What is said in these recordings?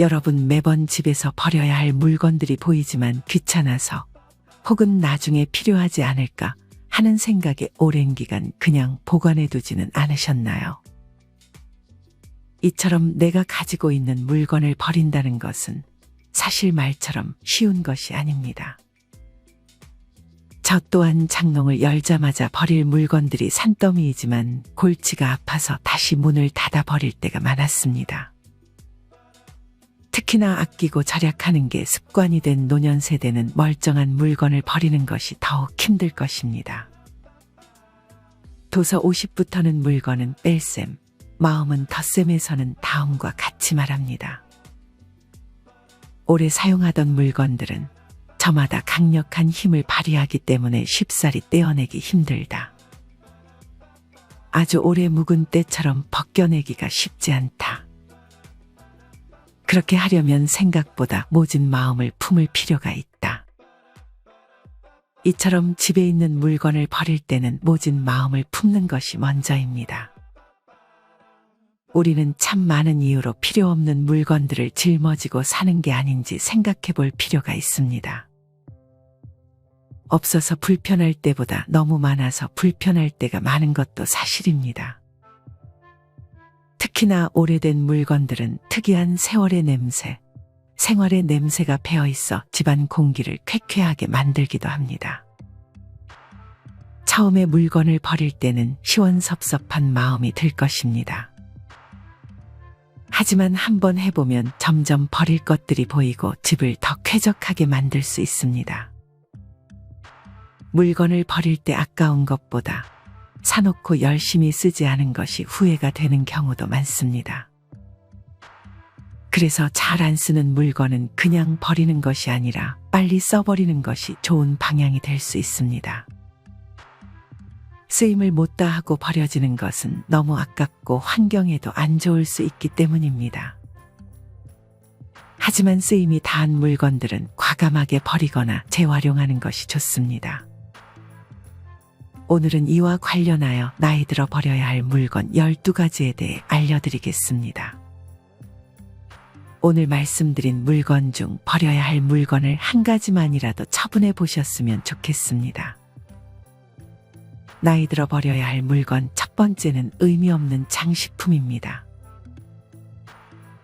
여러분 매번 집에서 버려야 할 물건들이 보이지만 귀찮아서 혹은 나중에 필요하지 않을까 하는 생각에 오랜 기간 그냥 보관해 두지는 않으셨나요? 이처럼 내가 가지고 있는 물건을 버린다는 것은 사실 말처럼 쉬운 것이 아닙니다. 저 또한 장롱을 열자마자 버릴 물건들이 산더미이지만 골치가 아파서 다시 문을 닫아 버릴 때가 많았습니다. 특히나 아끼고 절약하는 게 습관이 된 노년 세대는 멀쩡한 물건을 버리는 것이 더욱 힘들 것입니다. 도서 50부터는 물건은 뺄셈, 마음은 덧셈에서는 다음과 같이 말합니다. 오래 사용하던 물건들은 저마다 강력한 힘을 발휘하기 때문에 쉽사리 떼어내기 힘들다. 아주 오래 묵은 때처럼 벗겨내기가 쉽지 않다. 그렇게 하려면 생각보다 모진 마음을 품을 필요가 있다. 이처럼 집에 있는 물건을 버릴 때는 모진 마음을 품는 것이 먼저입니다. 우리는 참 많은 이유로 필요 없는 물건들을 짊어지고 사는 게 아닌지 생각해 볼 필요가 있습니다. 없어서 불편할 때보다 너무 많아서 불편할 때가 많은 것도 사실입니다. 특히나 오래된 물건들은 특이한 세월의 냄새, 생활의 냄새가 배어 있어 집안 공기를 쾌쾌하게 만들기도 합니다. 처음에 물건을 버릴 때는 시원섭섭한 마음이 들 것입니다. 하지만 한번 해보면 점점 버릴 것들이 보이고 집을 더 쾌적하게 만들 수 있습니다. 물건을 버릴 때 아까운 것보다 사놓고 열심히 쓰지 않은 것이 후회가 되는 경우도 많습니다. 그래서 잘 안 쓰는 물건은 그냥 버리는 것이 아니라 빨리 써버리는 것이 좋은 방향이 될 수 있습니다. 쓰임을 못 다하고 버려지는 것은 너무 아깝고 환경에도 안 좋을 수 있기 때문입니다. 하지만 쓰임이 다한 물건들은 과감하게 버리거나 재활용하는 것이 좋습니다. 오늘은 이와 관련하여 나이 들어 버려야 할 물건 12가지에 대해 알려드리겠습니다. 오늘 말씀드린 물건 중 버려야 할 물건을 한 가지만이라도 처분해 보셨으면 좋겠습니다. 나이 들어 버려야 할 물건 첫 번째는 의미 없는 장식품입니다.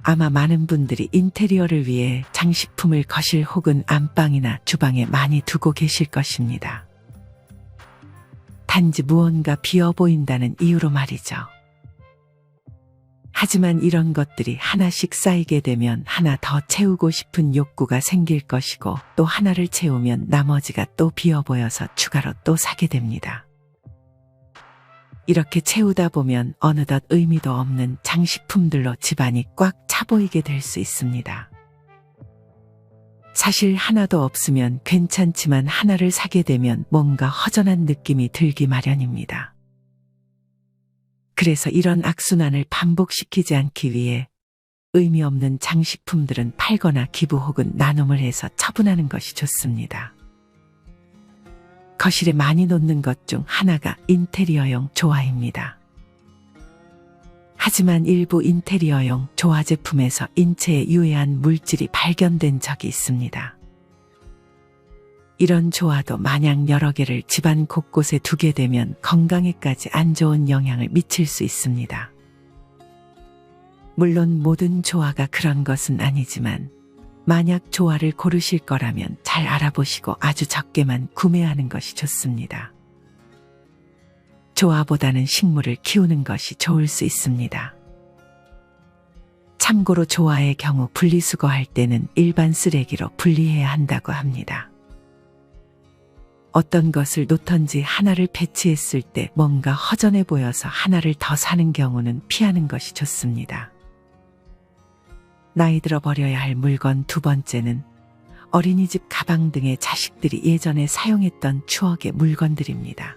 아마 많은 분들이 인테리어를 위해 장식품을 거실 혹은 안방이나 주방에 많이 두고 계실 것입니다. 단지 무언가 비어 보인다는 이유로 말이죠. 하지만 이런 것들이 하나씩 쌓이게 되면 하나 더 채우고 싶은 욕구가 생길 것이고 또 하나를 채우면 나머지가 또 비어 보여서 추가로 또 사게 됩니다. 이렇게 채우다 보면 어느덧 의미도 없는 장식품들로 집안이 꽉 차 보이게 될 수 있습니다. 사실 하나도 없으면 괜찮지만 하나를 사게 되면 뭔가 허전한 느낌이 들기 마련입니다. 그래서 이런 악순환을 반복시키지 않기 위해 의미 없는 장식품들은 팔거나 기부 혹은 나눔을 해서 처분하는 것이 좋습니다. 거실에 많이 놓는 것 중 하나가 인테리어용 조화입니다. 하지만 일부 인테리어용 조화 제품에서 인체에 유해한 물질이 발견된 적이 있습니다. 이런 조화도 마냥 여러 개를 집안 곳곳에 두게 되면 건강에까지 안 좋은 영향을 미칠 수 있습니다. 물론 모든 조화가 그런 것은 아니지만 만약 조화를 고르실 거라면 잘 알아보시고 아주 적게만 구매하는 것이 좋습니다. 조화보다는 식물을 키우는 것이 좋을 수 있습니다. 참고로 조화의 경우 분리수거할 때는 일반 쓰레기로 분리해야 한다고 합니다. 어떤 것을 놓던지 하나를 배치했을 때 뭔가 허전해 보여서 하나를 더 사는 경우는 피하는 것이 좋습니다. 나이 들어 버려야 할 물건 두 번째는 어린이집 가방 등의 자식들이 예전에 사용했던 추억의 물건들입니다.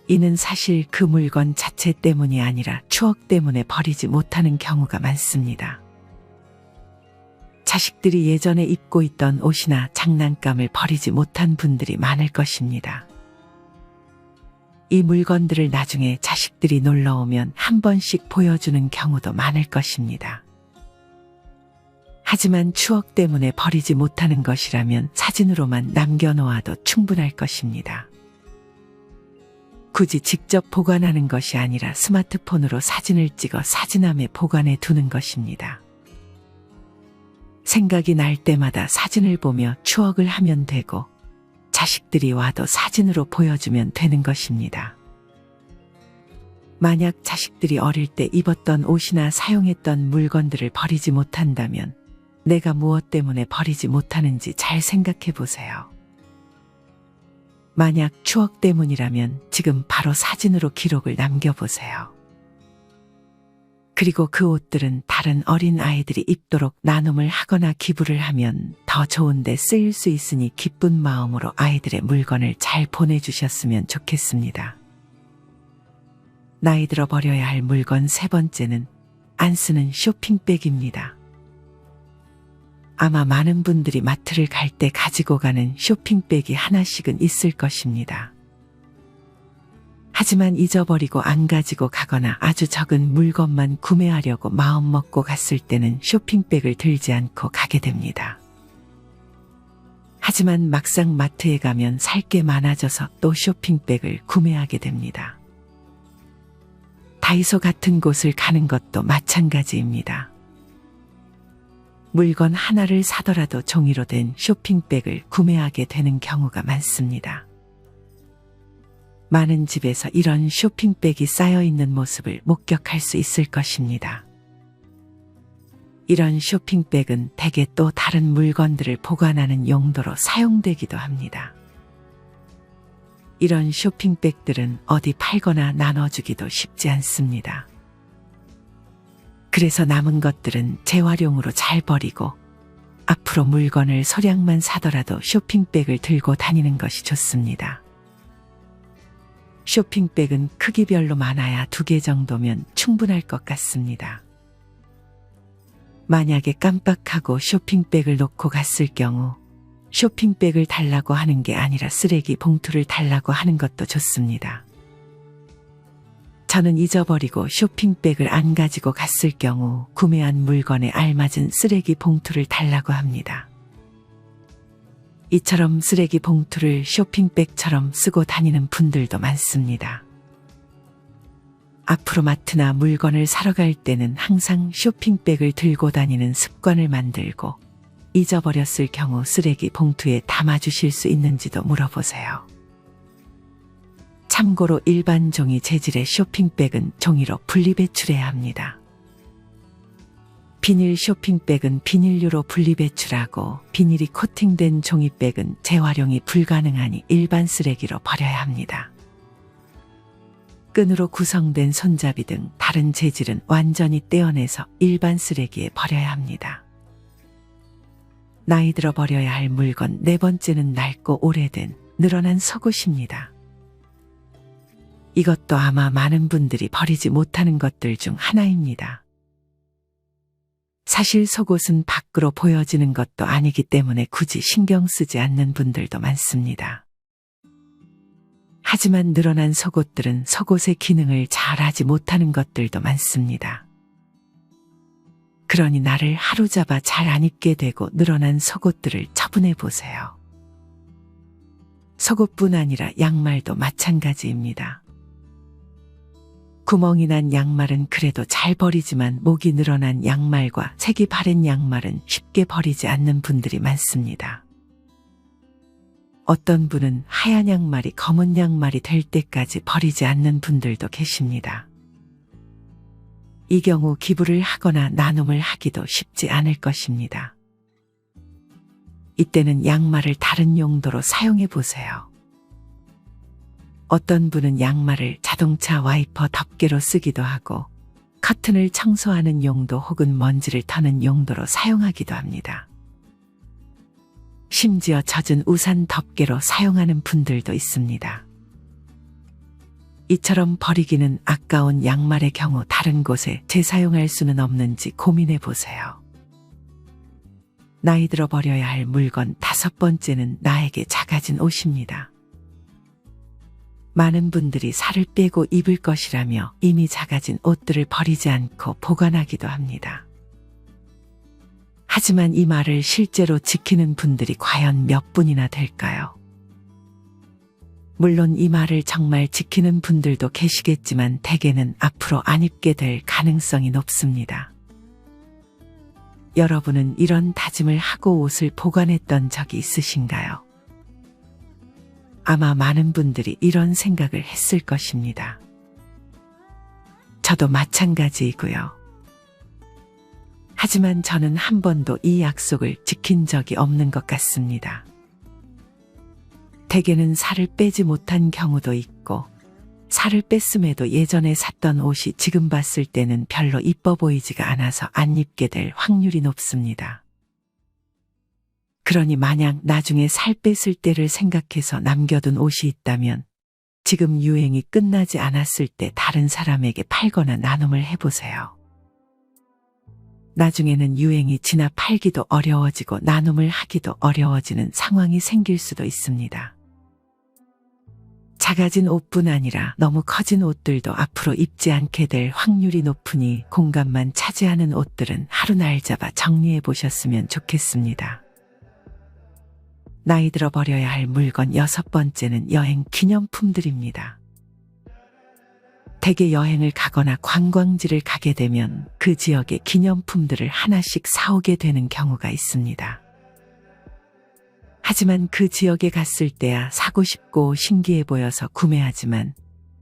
이는 사실 그 물건 자체 때문이 아니라 추억 때문에 버리지 못하는 경우가 많습니다. 자식들이 예전에 입고 있던 옷이나 장난감을 버리지 못한 분들이 많을 것입니다. 이 물건들을 나중에 자식들이 놀러 오면 한 번씩 보여주는 경우도 많을 것입니다. 하지만 추억 때문에 버리지 못하는 것이라면 사진으로만 남겨놓아도 충분할 것입니다. 굳이 직접 보관하는 것이 아니라 스마트폰으로 사진을 찍어 사진함에 보관해 두는 것입니다. 생각이 날 때마다 사진을 보며 추억을 하면 되고 자식들이 와도 사진으로 보여주면 되는 것입니다. 만약 자식들이 어릴 때 입었던 옷이나 사용했던 물건들을 버리지 못한다면 내가 무엇 때문에 버리지 못하는지 잘 생각해 보세요. 만약 추억 때문이라면 지금 바로 사진으로 기록을 남겨보세요. 그리고 그 옷들은 다른 어린 아이들이 입도록 나눔을 하거나 기부를 하면 더 좋은 데 쓰일 수 있으니 기쁜 마음으로 아이들의 물건을 잘 보내주셨으면 좋겠습니다. 나이 들어 버려야 할 물건 세 번째는 안 쓰는 쇼핑백입니다. 아마 많은 분들이 마트를 갈 때 가지고 가는 쇼핑백이 하나씩은 있을 것입니다. 하지만 잊어버리고 안 가지고 가거나 아주 적은 물건만 구매하려고 마음먹고 갔을 때는 쇼핑백을 들지 않고 가게 됩니다. 하지만 막상 마트에 가면 살 게 많아져서 또 쇼핑백을 구매하게 됩니다. 다이소 같은 곳을 가는 것도 마찬가지입니다. 물건 하나를 사더라도 종이로 된 쇼핑백을 구매하게 되는 경우가 많습니다. 많은 집에서 이런 쇼핑백이 쌓여 있는 모습을 목격할 수 있을 것입니다. 이런 쇼핑백은 대개 또 다른 물건들을 보관하는 용도로 사용되기도 합니다. 이런 쇼핑백들은 어디 팔거나 나눠주기도 쉽지 않습니다. 그래서 남은 것들은 재활용으로 잘 버리고 앞으로 물건을 소량만 사더라도 쇼핑백을 들고 다니는 것이 좋습니다. 쇼핑백은 크기별로 많아야 2개 정도면 충분할 것 같습니다. 만약에 깜빡하고 쇼핑백을 놓고 갔을 경우 쇼핑백을 달라고 하는 게 아니라 쓰레기 봉투를 달라고 하는 것도 좋습니다. 저는 잊어버리고 쇼핑백을 안 가지고 갔을 경우 구매한 물건에 알맞은 쓰레기 봉투를 달라고 합니다. 이처럼 쓰레기 봉투를 쇼핑백처럼 쓰고 다니는 분들도 많습니다. 앞으로 마트나 물건을 사러 갈 때는 항상 쇼핑백을 들고 다니는 습관을 만들고 잊어버렸을 경우 쓰레기 봉투에 담아주실 수 있는지도 물어보세요. 참고로 일반 종이 재질의 쇼핑백은 종이로 분리배출해야 합니다. 비닐 쇼핑백은 비닐류로 분리배출하고 비닐이 코팅된 종이백은 재활용이 불가능하니 일반 쓰레기로 버려야 합니다. 끈으로 구성된 손잡이 등 다른 재질은 완전히 떼어내서 일반 쓰레기에 버려야 합니다. 나이 들어 버려야 할 물건 네 번째는 낡고 오래된 늘어난 속옷입니다. 이것도 아마 많은 분들이 버리지 못하는 것들 중 하나입니다. 사실 속옷은 밖으로 보여지는 것도 아니기 때문에 굳이 신경 쓰지 않는 분들도 많습니다. 하지만 늘어난 속옷들은 속옷의 기능을 잘 하지 못하는 것들도 많습니다. 그러니 나를 하루잡아 잘 안 입게 되고 늘어난 속옷들을 처분해 보세요. 속옷뿐 아니라 양말도 마찬가지입니다. 구멍이 난 양말은 그래도 잘 버리지만 목이 늘어난 양말과 색이 바랜 양말은 쉽게 버리지 않는 분들이 많습니다. 어떤 분은 하얀 양말이 검은 양말이 될 때까지 버리지 않는 분들도 계십니다. 이 경우 기부를 하거나 나눔을 하기도 쉽지 않을 것입니다. 이때는 양말을 다른 용도로 사용해 보세요. 어떤 분은 양말을 자동차 와이퍼 덮개로 쓰기도 하고 커튼을 청소하는 용도 혹은 먼지를 터는 용도로 사용하기도 합니다. 심지어 젖은 우산 덮개로 사용하는 분들도 있습니다. 이처럼 버리기는 아까운 양말의 경우 다른 곳에 재사용할 수는 없는지 고민해 보세요. 나이 들어 버려야 할 물건 5번째는 나에게 작아진 옷입니다. 많은 분들이 살을 빼고 입을 것이라며 이미 작아진 옷들을 버리지 않고 보관하기도 합니다. 하지만 이 말을 실제로 지키는 분들이 과연 몇 분이나 될까요? 물론 이 말을 정말 지키는 분들도 계시겠지만 대개는 앞으로 안 입게 될 가능성이 높습니다. 여러분은 이런 다짐을 하고 옷을 보관했던 적이 있으신가요? 아마 많은 분들이 이런 생각을 했을 것입니다. 저도 마찬가지이고요. 하지만 저는 한 번도 이 약속을 지킨 적이 없는 것 같습니다. 대개는 살을 빼지 못한 경우도 있고, 살을 뺐음에도 예전에 샀던 옷이 지금 봤을 때는 별로 이뻐 보이지가 않아서 안 입게 될 확률이 높습니다. 그러니 만약 나중에 살 뺐을 때를 생각해서 남겨둔 옷이 있다면 지금 유행이 끝나지 않았을 때 다른 사람에게 팔거나 나눔을 해보세요. 나중에는 유행이 지나 팔기도 어려워지고 나눔을 하기도 어려워지는 상황이 생길 수도 있습니다. 작아진 옷뿐 아니라 너무 커진 옷들도 앞으로 입지 않게 될 확률이 높으니 공간만 차지하는 옷들은 하루 날 잡아 정리해 보셨으면 좋겠습니다. 나이 들어 버려야 할 물건 6번째는 여행 기념품들입니다. 대개 여행을 가거나 관광지를 가게 되면 그 지역의 기념품들을 하나씩 사오게 되는 경우가 있습니다. 하지만 그 지역에 갔을 때야 사고 싶고 신기해 보여서 구매하지만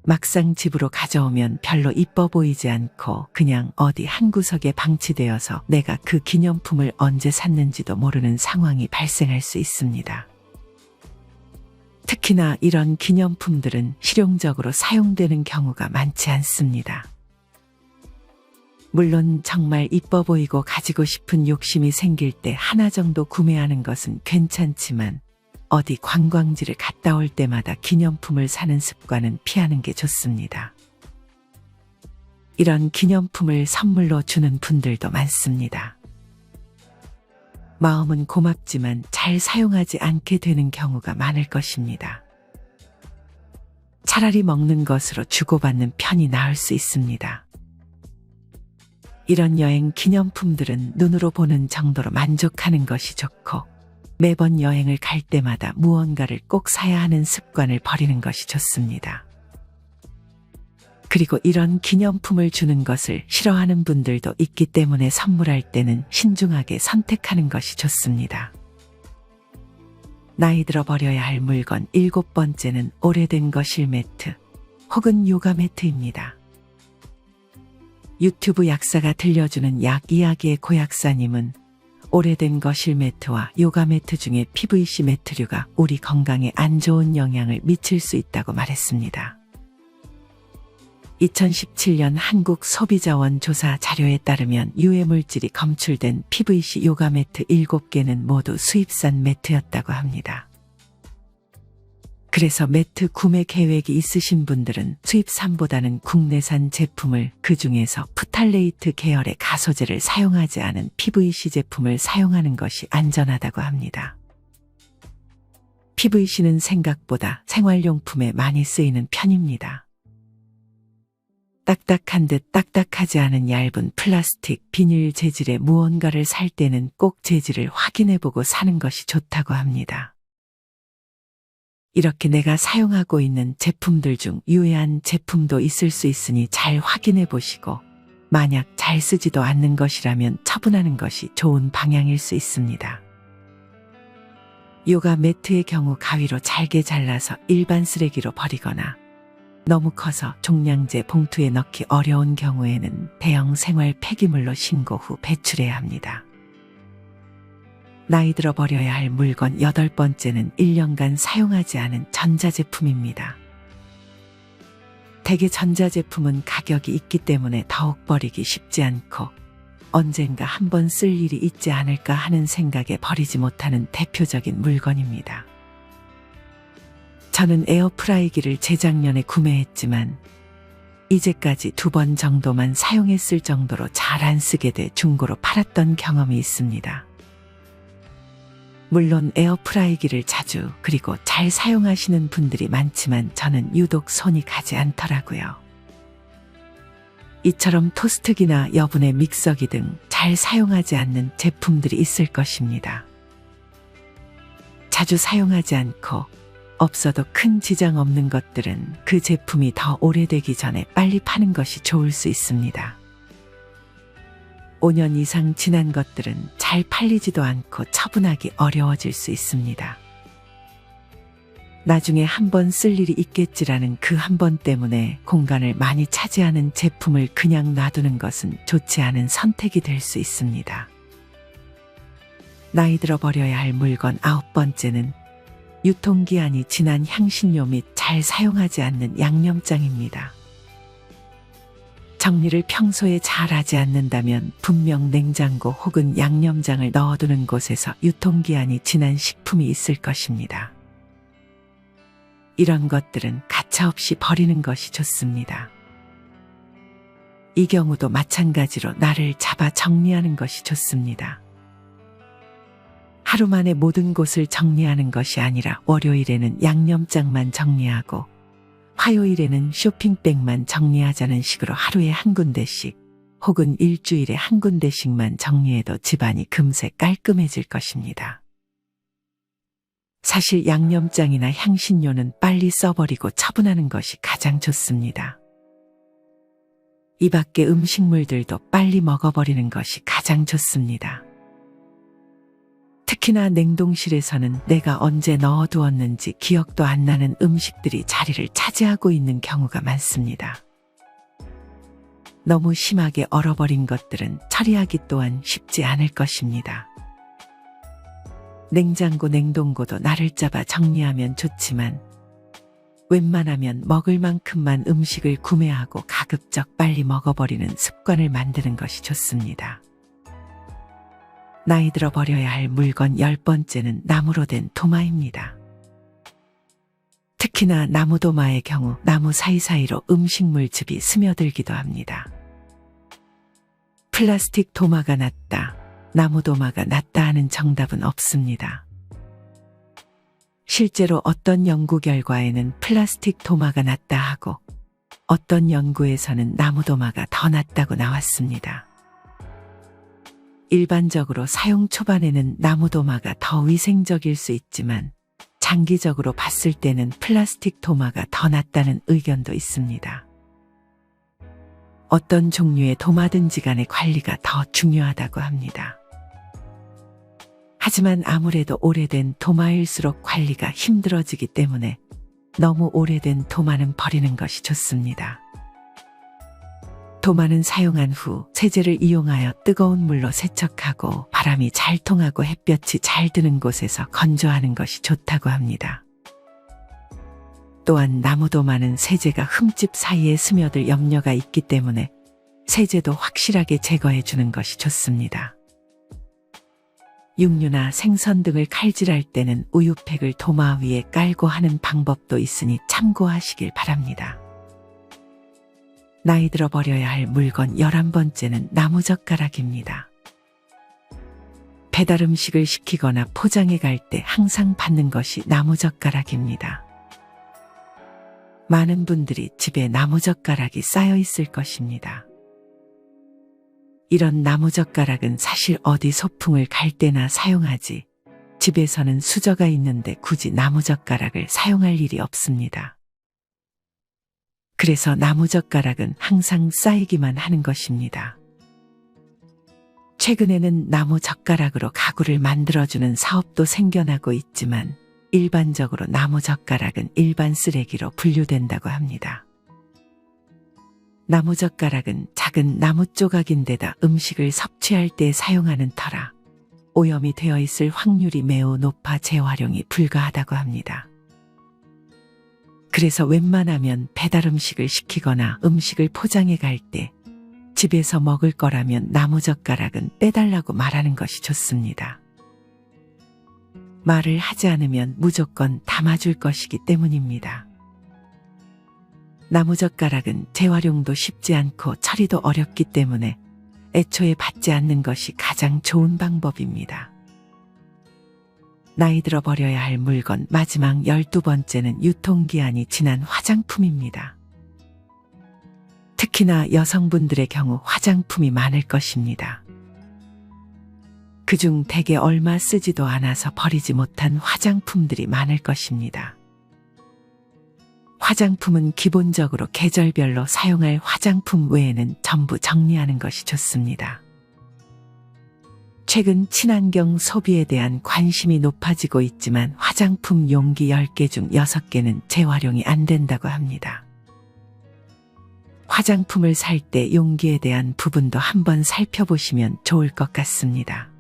막상 집으로 가져오면 별로 이뻐 보이지 않고 그냥 어디 한 구석에 방치되어서 내가 그 기념품을 언제 샀는지도 모르는 상황이 발생할 수 있습니다. 특히나 이런 기념품들은 실용적으로 사용되는 경우가 많지 않습니다. 물론 정말 이뻐 보이고 가지고 싶은 욕심이 생길 때 하나 정도 구매하는 것은 괜찮지만 어디 관광지를 갔다 올 때마다 기념품을 사는 습관은 피하는 게 좋습니다. 이런 기념품을 선물로 주는 분들도 많습니다. 마음은 고맙지만 잘 사용하지 않게 되는 경우가 많을 것입니다. 차라리 먹는 것으로 주고받는 편이 나을 수 있습니다. 이런 여행 기념품들은 눈으로 보는 정도로 만족하는 것이 좋고 매번 여행을 갈 때마다 무언가를 꼭 사야 하는 습관을 버리는 것이 좋습니다. 그리고 이런 기념품을 주는 것을 싫어하는 분들도 있기 때문에 선물할 때는 신중하게 선택하는 것이 좋습니다. 나이 들어 버려야 할 물건 7번째는 오래된 거실 매트 혹은 요가 매트입니다. 유튜브 약사가 들려주는 약 이야기의 고약사님은 오래된 거실 매트와 요가 매트 중에 PVC 매트류가 우리 건강에 안 좋은 영향을 미칠 수 있다고 말했습니다. 2017년 한국소비자원 조사 자료에 따르면 유해물질이 검출된 PVC 요가 매트 7개는 모두 수입산 매트였다고 합니다. 그래서 매트 구매 계획이 있으신 분들은 수입산보다는 국내산 제품을 그중에서 프탈레이트 계열의 가소제를 사용하지 않은 PVC 제품을 사용하는 것이 안전하다고 합니다. PVC는 생각보다 생활용품에 많이 쓰이는 편입니다. 딱딱한 듯 딱딱하지 않은 얇은 플라스틱, 비닐 재질의 무언가를 살 때는 꼭 재질을 확인해보고 사는 것이 좋다고 합니다. 이렇게 내가 사용하고 있는 제품들 중 유해한 제품도 있을 수 있으니 잘 확인해 보시고 만약 잘 쓰지도 않는 것이라면 처분하는 것이 좋은 방향일 수 있습니다. 요가 매트의 경우 가위로 잘게 잘라서 일반 쓰레기로 버리거나 너무 커서 종량제 봉투에 넣기 어려운 경우에는 대형 생활 폐기물로 신고 후 배출해야 합니다. 나이 들어 버려야 할 물건 8번째는 1년간 사용하지 않은 전자제품입니다. 대개 전자제품은 가격이 있기 때문에 더욱 버리기 쉽지 않고 언젠가 한번 쓸 일이 있지 않을까 하는 생각에 버리지 못하는 대표적인 물건입니다. 저는 에어프라이기를 재작년에 구매했지만 이제까지 2번 정도만 사용했을 정도로 잘 안 쓰게 돼 중고로 팔았던 경험이 있습니다. 물론 에어프라이기를 자주 그리고 잘 사용하시는 분들이 많지만 저는 유독 손이 가지 않더라고요. 이처럼 토스트기나 여분의 믹서기 등 잘 사용하지 않는 제품들이 있을 것입니다. 자주 사용하지 않고 없어도 큰 지장 없는 것들은 그 제품이 더 오래되기 전에 빨리 파는 것이 좋을 수 있습니다. 5년 이상 지난 것들은 잘 팔리지도 않고 처분하기 어려워질 수 있습니다. 나중에 한 번 쓸 일이 있겠지라는 그 한 번 때문에 공간을 많이 차지하는 제품을 그냥 놔두는 것은 좋지 않은 선택이 될 수 있습니다. 나이 들어 버려야 할 물건 9번째는 유통기한이 지난 향신료 및 잘 사용하지 않는 양념장입니다. 정리를 평소에 잘 하지 않는다면 분명 냉장고 혹은 양념장을 넣어두는 곳에서 유통기한이 지난 식품이 있을 것입니다. 이런 것들은 가차없이 버리는 것이 좋습니다. 이 경우도 마찬가지로 날을 잡아 정리하는 것이 좋습니다. 하루 만에 모든 곳을 정리하는 것이 아니라 월요일에는 양념장만 정리하고 화요일에는 쇼핑백만 정리하자는 식으로 하루에 한 군데씩 혹은 일주일에 한 군데씩만 정리해도 집안이 금세 깔끔해질 것입니다. 사실 양념장이나 향신료는 빨리 써버리고 처분하는 것이 가장 좋습니다. 이 밖의 음식물들도 빨리 먹어버리는 것이 가장 좋습니다. 특히나 냉동실에서는 내가 언제 넣어두었는지 기억도 안 나는 음식들이 자리를 차지하고 있는 경우가 많습니다. 너무 심하게 얼어버린 것들은 처리하기 또한 쉽지 않을 것입니다. 냉장고, 냉동고도 날을 잡아 정리하면 좋지만 웬만하면 먹을 만큼만 음식을 구매하고 가급적 빨리 먹어버리는 습관을 만드는 것이 좋습니다. 나이 들어 버려야 할 물건 10번째는 나무로 된 도마입니다. 특히나 나무 도마의 경우 나무 사이사이로 음식물즙이 스며들기도 합니다. 플라스틱 도마가 낫다, 나무 도마가 낫다 하는 정답은 없습니다. 실제로 어떤 연구 결과에는 플라스틱 도마가 낫다 하고 어떤 연구에서는 나무 도마가 더 낫다고 나왔습니다. 일반적으로 사용 초반에는 나무 도마가 더 위생적일 수 있지만 장기적으로 봤을 때는 플라스틱 도마가 더 낫다는 의견도 있습니다. 어떤 종류의 도마든지 간의 관리가 더 중요하다고 합니다. 하지만 아무래도 오래된 도마일수록 관리가 힘들어지기 때문에 너무 오래된 도마는 버리는 것이 좋습니다. 도마는 사용한 후 세제를 이용하여 뜨거운 물로 세척하고 바람이 잘 통하고 햇볕이 잘 드는 곳에서 건조하는 것이 좋다고 합니다. 또한 나무 도마는 세제가 흠집 사이에 스며들 염려가 있기 때문에 세제도 확실하게 제거해 주는 것이 좋습니다. 육류나 생선 등을 칼질할 때는 우유팩을 도마 위에 깔고 하는 방법도 있으니 참고하시길 바랍니다. 나이 들어 버려야 할 물건 11번째는 나무젓가락입니다. 배달 음식을 시키거나 포장해 갈 때 항상 받는 것이 나무젓가락입니다. 많은 분들이 집에 나무젓가락이 쌓여 있을 것입니다. 이런 나무젓가락은 사실 어디 소풍을 갈 때나 사용하지 집에서는 수저가 있는데 굳이 나무젓가락을 사용할 일이 없습니다. 그래서 나무젓가락은 항상 쌓이기만 하는 것입니다. 최근에는 나무젓가락으로 가구를 만들어주는 사업도 생겨나고 있지만 일반적으로 나무젓가락은 일반 쓰레기로 분류된다고 합니다. 나무젓가락은 작은 나무 조각인데다 음식을 섭취할 때 사용하는 터라 오염이 되어 있을 확률이 매우 높아 재활용이 불가하다고 합니다. 그래서 웬만하면 배달 음식을 시키거나 음식을 포장해 갈 때 집에서 먹을 거라면 나무젓가락은 빼달라고 말하는 것이 좋습니다. 말을 하지 않으면 무조건 담아줄 것이기 때문입니다. 나무젓가락은 재활용도 쉽지 않고 처리도 어렵기 때문에 애초에 받지 않는 것이 가장 좋은 방법입니다. 나이 들어 버려야 할 물건 마지막 12번째는 유통기한이 지난 화장품입니다. 특히나 여성분들의 경우 화장품이 많을 것입니다. 그중 대개 얼마 쓰지도 않아서 버리지 못한 화장품들이 많을 것입니다. 화장품은 기본적으로 계절별로 사용할 화장품 외에는 전부 정리하는 것이 좋습니다. 최근 친환경 소비에 대한 관심이 높아지고 있지만 화장품 용기 10개 중 6개는 재활용이 안 된다고 합니다. 화장품을 살 때 용기에 대한 부분도 한번 살펴보시면 좋을 것 같습니다.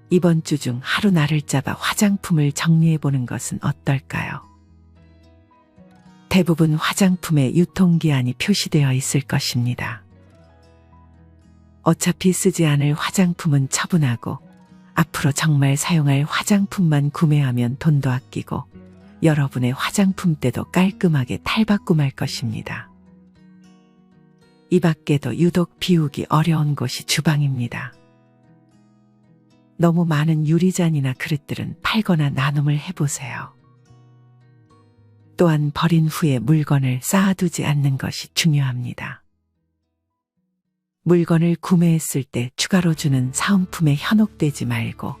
이번 주 중 하루 날을 잡아 화장품을 정리해보는 것은 어떨까요? 대부분 화장품의 유통기한이 표시되어 있을 것입니다. 어차피 쓰지 않을 화장품은 처분하고 앞으로 정말 사용할 화장품만 구매하면 돈도 아끼고 여러분의 화장품대도 깔끔하게 탈바꿈할 것입니다. 이 밖에도 유독 비우기 어려운 곳이 주방입니다. 너무 많은 유리잔이나 그릇들은 팔거나 나눔을 해보세요. 또한 버린 후에 물건을 쌓아두지 않는 것이 중요합니다. 물건을 구매했을 때 추가로 주는 사은품에 현혹되지 말고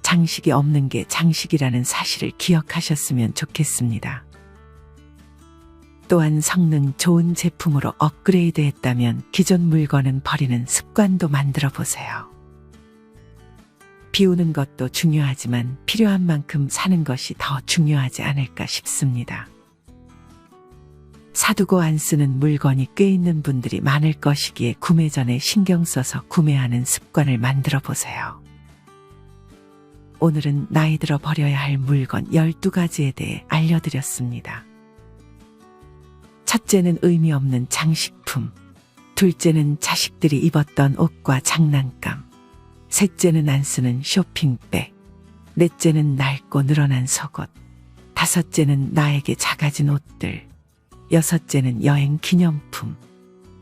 장식이 없는 게 장식이라는 사실을 기억하셨으면 좋겠습니다. 또한 성능 좋은 제품으로 업그레이드 했다면 기존 물건은 버리는 습관도 만들어 보세요. 비우는 것도 중요하지만 필요한 만큼 사는 것이 더 중요하지 않을까 싶습니다. 사두고 안 쓰는 물건이 꽤 있는 분들이 많을 것이기에 구매 전에 신경 써서 구매하는 습관을 만들어 보세요. 오늘은 나이 들어 버려야 할 물건 12가지에 대해 알려드렸습니다. 첫째는 의미 없는 장식품, 둘째는 자식들이 입었던 옷과 장난감, 셋째는 안 쓰는 쇼핑백, 넷째는 낡고 늘어난 속옷, 다섯째는 나에게 작아진 옷들, 여섯째는 여행 기념품,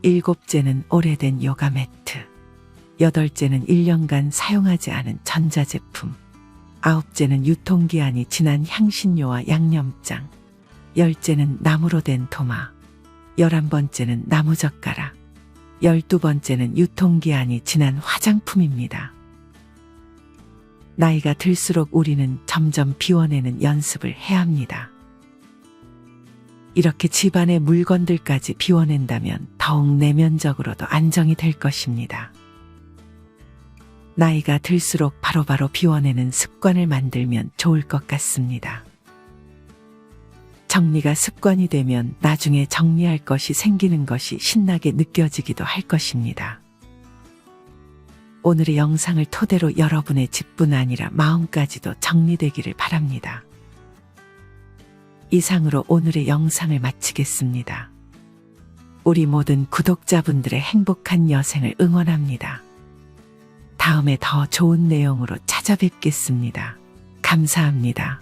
일곱째는 오래된 요가 매트, 여덟째는 1년간 사용하지 않은 전자제품, 아홉째는 유통기한이 지난 향신료와 양념장, 열째는 나무로 된 도마, 11번째는 나무젓가락, 12번째는 유통기한이 지난 화장품입니다. 나이가 들수록 우리는 점점 비워내는 연습을 해야 합니다. 이렇게 집안의 물건들까지 비워낸다면 더욱 내면적으로도 안정이 될 것입니다. 나이가 들수록 바로바로 비워내는 습관을 만들면 좋을 것 같습니다. 정리가 습관이 되면 나중에 정리할 것이 생기는 것이 신나게 느껴지기도 할 것입니다. 오늘의 영상을 토대로 여러분의 집뿐 아니라 마음까지도 정리되기를 바랍니다. 이상으로 오늘의 영상을 마치겠습니다. 우리 모든 구독자분들의 행복한 여생을 응원합니다. 다음에 더 좋은 내용으로 찾아뵙겠습니다. 감사합니다.